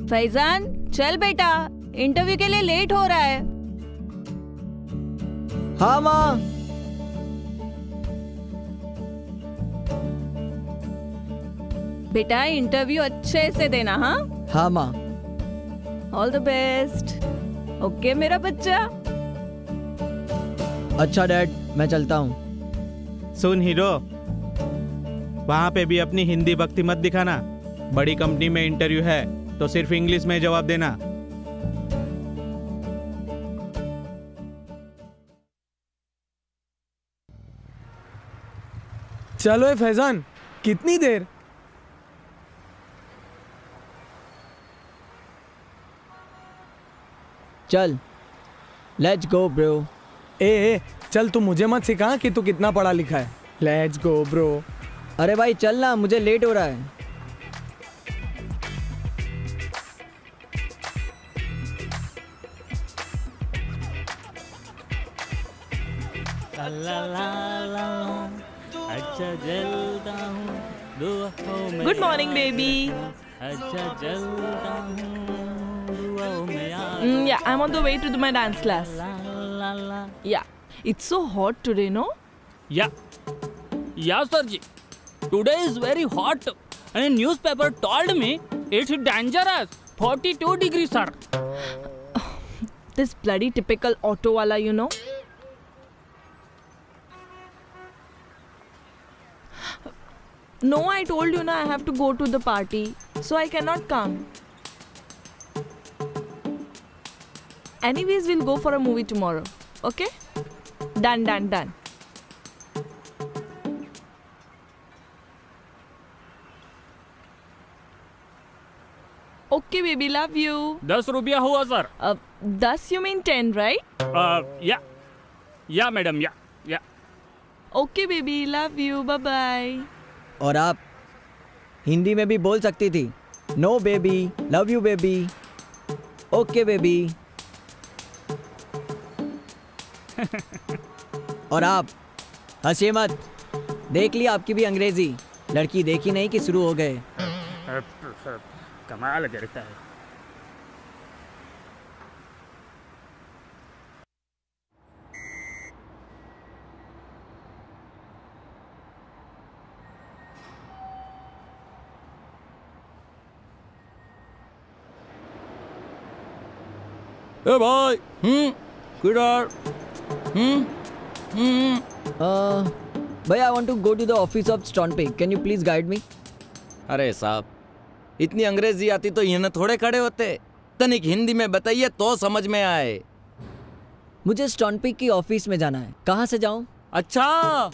फैजान चल बेटा, इंटरव्यू के लिए लेट हो रहा है। हाँ माँ। बेटा इंटरव्यू अच्छे से देना। हाँ हाँ माँ। All the best. ओके मेरा बच्चा। अच्छा डैड, मैं चलता हूँ। सुन हीरो, वहाँ पे भी अपनी हिंदी भक्ति मत दिखाना। बड़ी कंपनी में इंटरव्यू है तो सिर्फ इंग्लिश में जवाब देना। चलो ए फैजान, कितनी देर? चल, लेट्स गो ब्रो। ए चल, तू मुझे मत सिखा कि तू कितना पढ़ा लिखा है। Let's go bro. अरे भाई चल ना, मुझे लेट हो रहा है। अच्छा जलता हूँ दुआओं में। Good morning baby. अच्छा जलता हूँ दुआओं में। Yeah, I'm on the way to my dance class. Yeah, it's so hot today, no? Yeah, sir ji. Today is very hot, and a newspaper told me it's dangerous. 42 degrees, sir. This bloody typical auto wala, you know. No, I told you na I have to go to the party, so I cannot come. Anyways, we'll go for a movie tomorrow. Okay? Done. Okay, baby, love you. 10 रुपया हुआ sir. 10 you mean 10, right? या madam, या। Okay, baby, love you. Bye bye. और आप हिंदी में भी बोल सकती थी। No baby, love you baby. Okay baby. और आप हंसिए मत, देख ली आपकी भी अंग्रेजी। लड़की देखी नहीं कि शुरू हो गए। कमाल करता है। ए भाई, किधर? भैया, I want to go to the office of Stonepick. Can you please guide me? अरे साहब, इतनी अंग्रेजी आती तो यहाँ थोड़े खड़े होते। तनिक हिंदी में बताइए तो समझ में आए। मुझे स्टॉनपिक की ऑफिस में जाना है। कहाँ से जाऊँ? अच्छा,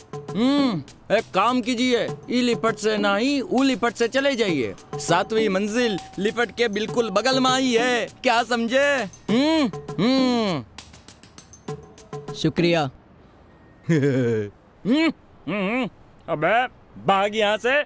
एक काम कीजिए, ई लिपट से नहीं ऊ लिपट से चले जाइए। 7वीं मंजिल लिपट के बिल्कुल बगल में आई है। क्या समझे? शुक्रिया। अबे भाग यहाँ से।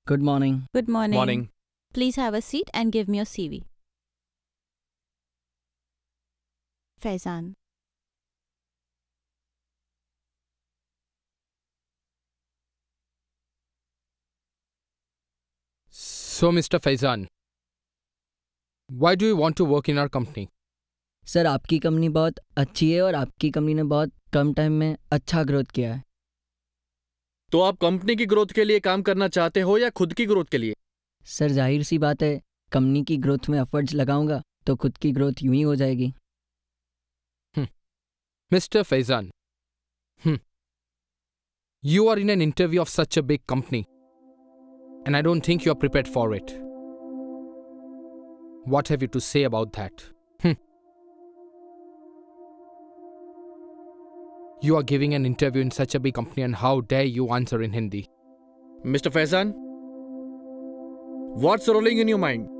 Good morning. Good morning. Morning. Please have a seat and give me your CV. Faizan. So, Mr. Faizan, why do you want to work in our company? Sir आपकी कंपनी बहुत अच्छी है और आपकी कंपनी ने बहुत कम टाइम में अच्छा ग्रोथ किया है। तो आप कंपनी की ग्रोथ के लिए काम करना चाहते हो या खुद की ग्रोथ के लिए? सर जाहिर सी बात है, कंपनी की ग्रोथ में एफर्ट्स लगाऊंगा तो खुद की ग्रोथ यूं ही हो जाएगी। Mr. Faizan, you are in an interview of such a big company, and I don't think you are prepared for it. What have you to say about that? You are giving an interview in such a big company, and how dare you answer in Hindi? Mr. Faizan, what's rolling in your mind?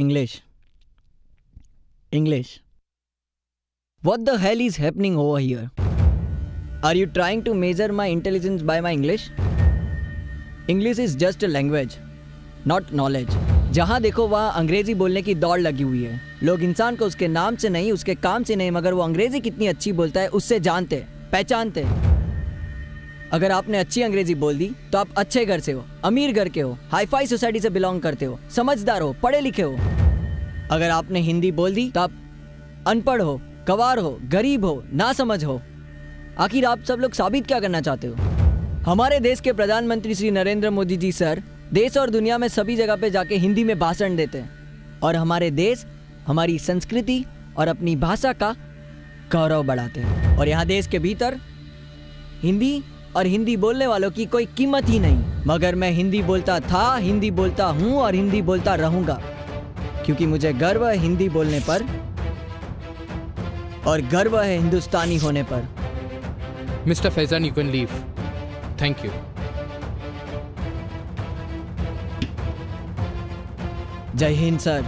English. What the hell is happening over here? Are you trying to measure my intelligence by my English? English is just a language, not knowledge. जहाँ देखो वहाँ अंग्रेजी बोलने की दौड़ लगी हुई है। लोग इंसान को उसके नाम से नहीं, उसके काम से नहीं, मगर वो अंग्रेजी कितनी अच्छी बोलता है उससे जानते, पहचानते। अगर आपने अच्छी अंग्रेजी बोल दी तो आप अच्छे घर से हो, अमीर घर के हो, हाई फाई सोसाइटी से बिलोंग करते हो, समझदार हो, पढ़े लिखे हो। अगर आपने हिंदी बोल दी तो आप अनपढ़ हो, गंवार हो, गरीब हो, ना समझ हो। आखिर आप सब लोग साबित क्या करना चाहते हो? हमारे देश के प्रधानमंत्री श्री नरेंद्र मोदी जी सर देश और दुनिया में सभी जगह पे जाके हिंदी में भाषण देते हैं और हमारे देश, हमारी संस्कृति और अपनी भाषा का गौरव बढ़ाते हैं। और यहाँ देश के भीतर हिंदी और हिंदी बोलने वालों की कोई कीमत ही नहीं। मगर मैं हिंदी बोलता था, हिंदी बोलता हूँ और हिंदी बोलता रहूँगा, क्योंकि मुझे गर्व है हिंदी बोलने पर और गर्व है हिंदुस्तानी होने पर। Mr. Faizan, you can leave. Thank you. जय हिंद सर।